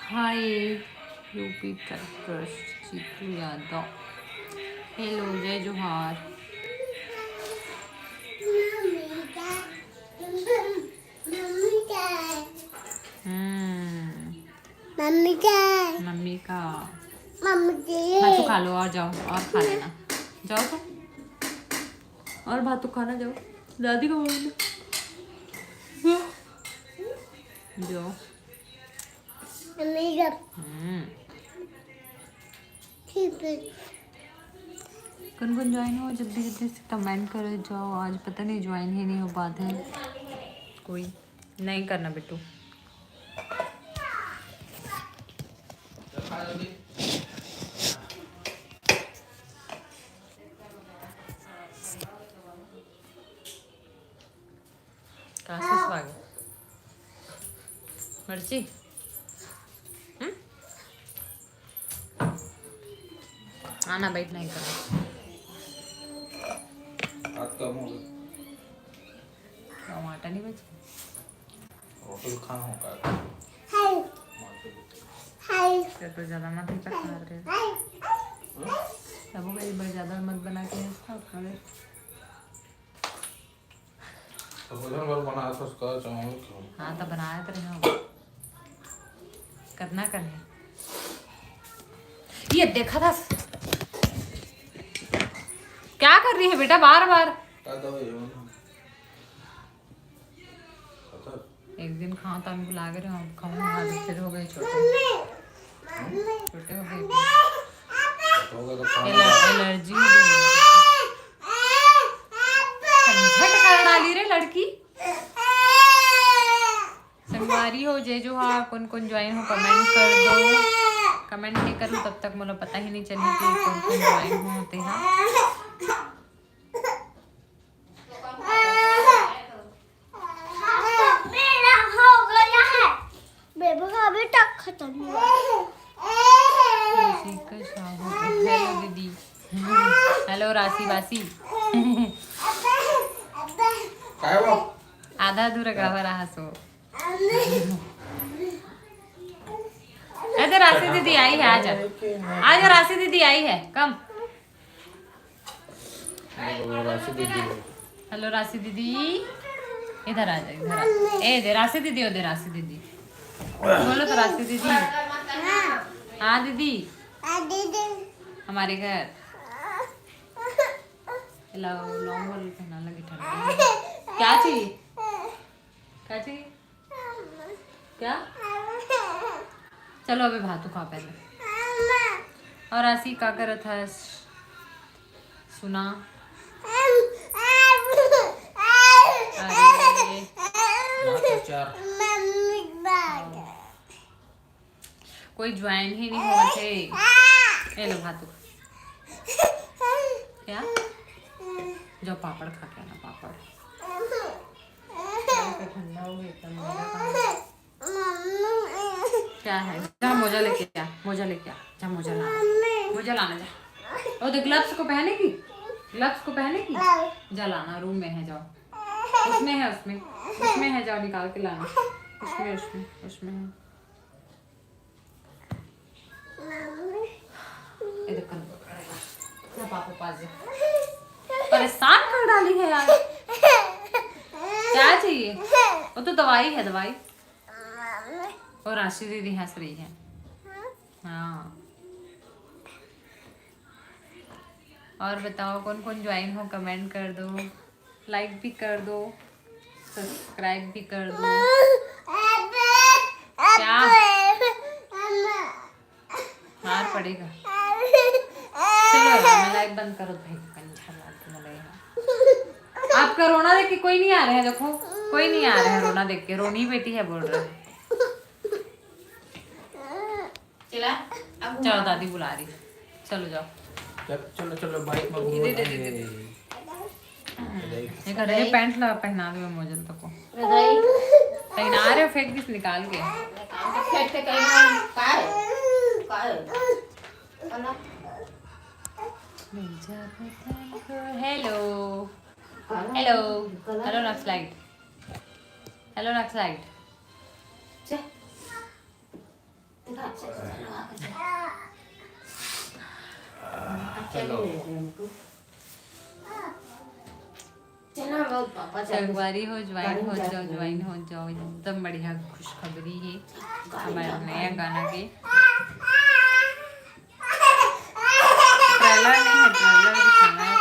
हाय UP trust Jitu Yadav, hello जय जोहार। Mummy का मम्मी का मम्मी की भातू खा लो और जाओ और खा लेना, जाओ तो और भातू खाना, जाओ दादी को बोलो जाओ। मम्मी का ठीक है। कौन कौन ज्वाइन हो, जल्दी जल्दी से कमेंट करो जाओ। आज पता नहीं ज्वाइन ही नहीं हो पाते हैं, कोई नहीं करना बिट्टू। कहाँ से स्वागत मिर्ची आना बैठ नहीं करना टमाटर नहीं बचे हाय हाय तो ज़्यादा मत ही खा रहे सब कई बार ज़्यादा मत बना के खा हाँ तो बनाया तो रहे करना करना। ये देखा था क्या कर रही है बेटा बार बार। एक दिन खाओ तो हमको लागे रहे हम खाऊंगा, फिर हो गए छोटे छोटे हो गए, एलर्जी हो गई। झट कर डाली रे लड़की। संगवारी हो जय जो हाँ कौन कौन ज्वाइन हो कमेंट कर दो। कमेंट नहीं करूँ तब तक मुझे पता ही नहीं चले कि कौन कौन ज्वाइन होते हैं। खत्म हुआ। हेलो दीदी, हेलो राशि बासी। आधा अधूरा गावा रहा सो। अरे राशि दीदी आई है, आजा आजा राशि दीदी आई है, कम। हेलो राशि दीदी, इधर आ जा, इधर आ। ए दे राशि दीदी, ओ दे राशि दीदी, बोलो तो राशि दीदी। हाँ दीदी हमारे घर लॉन्ग पहना लगी ठंडी। क्या चाहिए, क्या चाहिए, क्या? चलो अभी भातू खा पहले। और राशि का करत है सुना। कोई ज्वाइन ही नहीं हुआ थे। ले लो भातू। क्या जो पापड़ खा के आना, पापड़ ठंडा हो गया। क्या है, जा मोजा लेके आ, मोजा लेके आ, जा मोजा लाना, मोजा लाना जा। और ग्लव्स को पहने की, ग्लव्स को पहने की, जा लाना, रूम में है जाओ, उसमें है, उसमें उसमें है, जाओ निकाल के लाना, उसमें उसमें उसमें है। है यार? क्या चाहिए? वो तो दवाई है, दवाई। और राशि दीदी हंस रही है। हाँ, और बताओ कौन कौन ज्वाइन हो, कमेंट कर दो, लाइक भी कर दो, सब्सक्राइब भी कर दो। क्या मार पड़ेगा? चलो यार, मैं लाइव बंद करो भाई। आपका रोना देख के कोई नहीं आ रहा है, देखो कोई नहीं आ रहा है रोना देख के। रोनी बेटी है बोल रहा है। चलो दादी बुला रही है, चलो जाओ। चलो चलो बाइक में घूमो। ये कर रहे हैं पैंट ला पहना दो मोजल तक को। पहना रहे हो, फेंक दिस निकाल के। Hello hello hello naxalite, hello naxalite. एक बारी हो ज्वाइन हो जाओ, ज्वाइन हो जाओ। एकदम बढ़िया खुशखबरी है हमारे नया गाना के। ट्रेलर नहीं है, ट्रेलर दिखाना है।